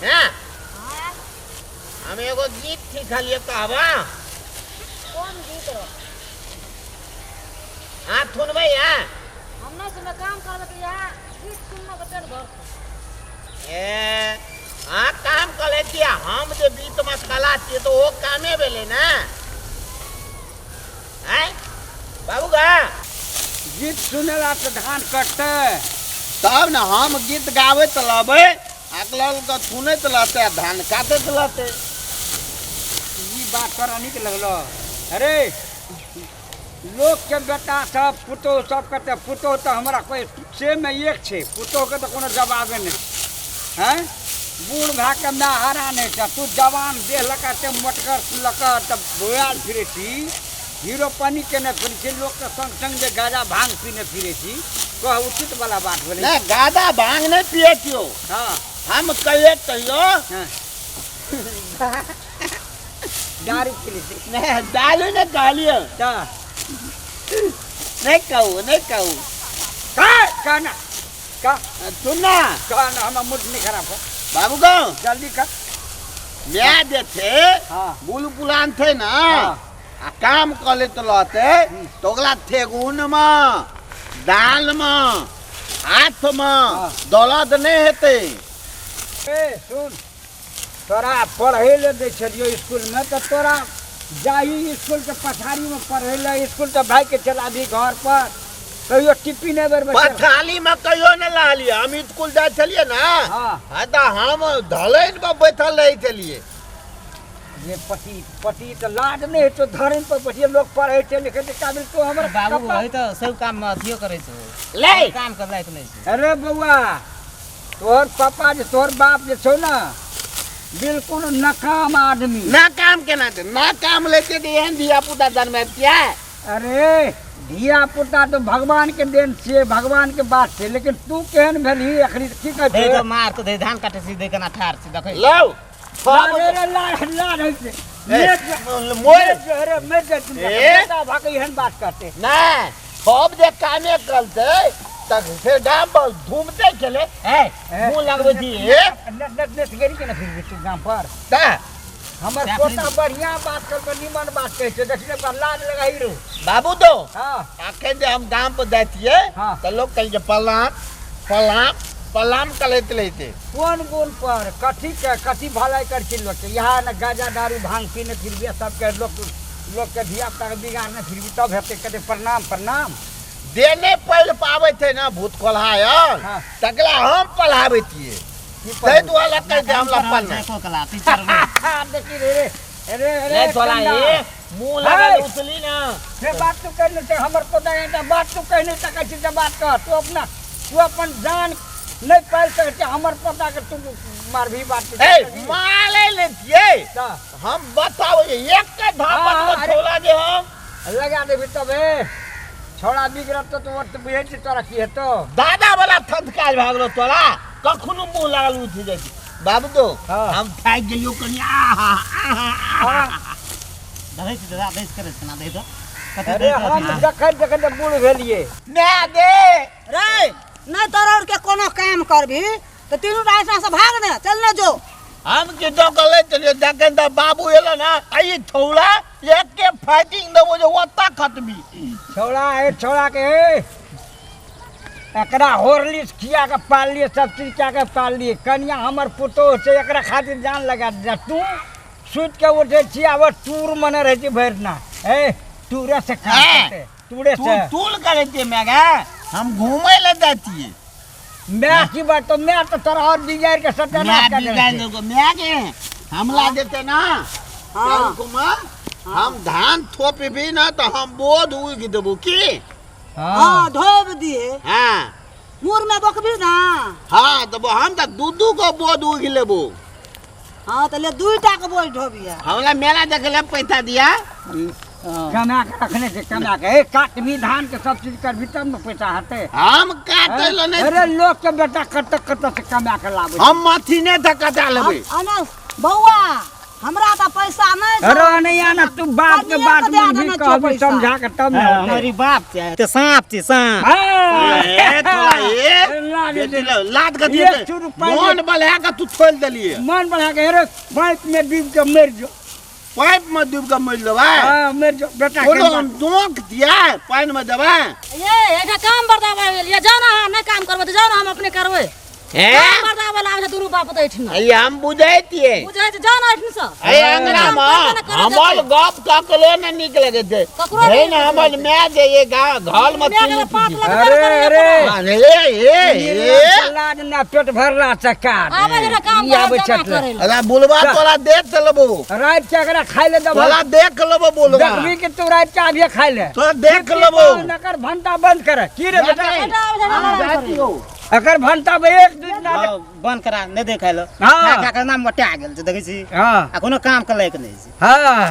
हैं हाँ हम एगो गीत सिखलिए कहबा कौन गीत रो हाँ सुनबै हैं हम नहीं सुने काम करबे तो यहाँ गीत सुनने के पेट भरते ए हाँ काम कर लेती हम जो बीच में कला थी तो वो कामे बेले ना हैं बाबू गा गीत सुनेला तो धान कटते तब ना हम गीत गावे चलाबे अगल का सुने चलाते धान काटे चलाते ई बात तोरा निक लगलो। अरे लोग के बेटा सब पुतो सब कहते पुतो तो हमारा कोई से में एक छे पुतो के तो कोनो जवाबे नहीं हैं बूढ़ भा के ना हरा नहीं था तू जवान देह लगाते मोटकर लकर तब बोयाल फिरे थी हीरो पानी के न फिर से लोग के संग संग जे गाजा भांग पीने फिरे थी कह उचित वाला बात बोले ना गादा भांग नहीं पिए क्यों हाँ हम कहे कहियो हाँ दारू पी ली नहीं दालू ने गालियो ता नहीं कहू का ना का सुनना ना हमारा मूड नहीं खराब हो बाबू गो जल्दी कर मैं जे थे हाँ बुल बुलान थे ना हाँ। आ काम कर ले तो लते तो अगला थे गुन में दाल में हाथ में दौलत नहीं हेते ए सुन तोरा पढ़े ले दे छलियो स्कूल में तो तोरा जाई स्कूल के पछाड़ी में पढ़े ले स्कूल तो भाई के चला दी घर पर कहियो टिप्पी नहीं बर पथाली में कहियो न ला लिया हम स्कूल जा चलिए ना हाँ तो हम ढलैन पर बैठल रहे चलिए ये पति तो लाज नहीं तो धरन पर बैठिए लोग पढ़े थे लिखे थे काबिल तो हमारे बाबू वही तो सब काम में अथियो करे छो ले काम कर लायक नहीं छो अरे बउआ तोहर पापा जे तोहर बाप जे छो ना बिल्कुल नकाम आदमी ना काम के ना ना काम लेके दिए दिया पुता जन्म क्या अरे धिया पुता तो भगवान के देन से भगवान के बात से लेकिन तू केहन भेली अखरी की दे कहते तो मार तो दे धान काटे सी दे के ना ठार से देखे लो अरे लाड है से मोर अरे मैं बेटा भागे हन बात करते ना सब जे कामे करते तक से गांव पर घूमते चले ए मुंह लगवे दी नट गेरी के ना फिर तू गांव पर ता हमर पोता बढ़िया बात कर निमन बात कहै छै देखले पर लाज लगाई रो बाबू तो हां आखे जे हम गांव पर जातिए हाँ। तो लोग कह जे पलाम कर लेते कौन गुण पर कथी भलाई कर के लोग यहाँ न गाजा दारू भांग पीने फिर भी सबके लोग के धिया पुता के बिगाड़ने फिर भी तब हेते कहते प्रणाम प्रणाम देने पढ़ पावे थे ना भूत कोल्हायन हाँ। तकला हम पढ़ावे थिए तै दुआला कह दे हमला पढ़ना को कला टीचर में देखी रे अरे ले चला ये मुंह लगा उछली ना ये बात तू कहने से हमर पता है बात तू कहने तक अच्छी बात कर तू अपना तू अपन जान नहीं पाल सकते हमर पता के तू मार भी बात ए माले लेतिए हम बताओ ये एक के धापन में छोला जे हम लगा दे भी तब छोड़ा बिगड़त तो वर्त बुझे छी तोरा की हेतो दादा वाला थंदकाज भागलो तोरा कखनो मुंह लागल उठ जाई बाबू तो हम थाक गइयो कनिया देखे छी दादा देश करे ना दे तो अरे हम देखत बूढ़ भेलिए ना दे रे नहीं तोरा और के कोनो काम करबी तो तीनों रास्ता से भाग दे चल ना जो हम के तो कले चले देखे तो बाबू एला ना आई छोड़ा एक के फाइटिंग दे वो जो वत्ता खत्मी छोड़ा के एकरा होरलिस खिया के पाल लिए सब चीज क्या के पाल लिए कन्या हमर पुतो से एकरा खातिर जान लगा दे तू सुत के उठे छी अब टूर मने रह छी भरना ए टूरे से खाते टूरे से तूल करे ते मेगा हम घूमे ले जाती है मैं की बात तो मैं तो तोरा और डिजाइन के सत्यानाश कर दे को मैं के हमला देते ना हाँ। कुमार हम धान थोप भी ना तो हम बोध उग देबो की हां धोब दिए हां मुर में बकबी ना हां तो हम तो दूधू को बोध उग लेबो हां तो ले दुईटा के बोझ ढोबिया हमला मेला देखले पैसा दिया कमा के रखने से कमा के काट भी धान के सब चीज कर भी तब में पैसा हटे हम काटे ल नहीं अरे लोग के बेटा कत से कमा के लाबे हम माथी ने धक्का लेबे अना बौआ हमरा तो पैसा नहीं छौ। अरे नहीं आना तू बाप के बात कनिया में के भी दे कहबी पैसा। समझा के तब ना हमारी बाप छै तो सांप छै सांप ए तोरा ए लाद के दे एक सौ रुपया मन बलहा के तू छोड़ देलिए मन बढ़ा के अरे पाइप में डूब के मर जो पाइप में डूब के मर लेबै हां मर जो बेटा बोलो के हम दोंक दिया पानी में देबै ये एटा काम बर्दावा ये जाओ ना नहीं काम करबो तो जाओ ना हम अपने करबै काम बर्दावा लागे दुनु बाप तो एठिन अय हम बुझैतिए बुझाइ छै जाओ ना एठिन से अय अंगना में हमर गप ककलो न नीक लगे छै ककरो हे न हमर माय जे ये घर में मेरे पात लग अरे अरे लाज ना पेट भरला चक्कर आबे जरा काम ई आबै जमा छथि करे अला बुलवा तोरा देख लेबो रात के अगर खाइ ले दब तोरा देख लेबो बुलवा देखबी कि तू रात के आबिए खाइ ले तोरा देख लेबो नकर घंटा बंद कर की रे बेटा जातियो अकर घंटा में एक दिन ना बंद करा नहीं देखे लो हाँ। का नाम बटा गेल छै देखै छी हां आ कोनो काम के लायक नहीं छै हां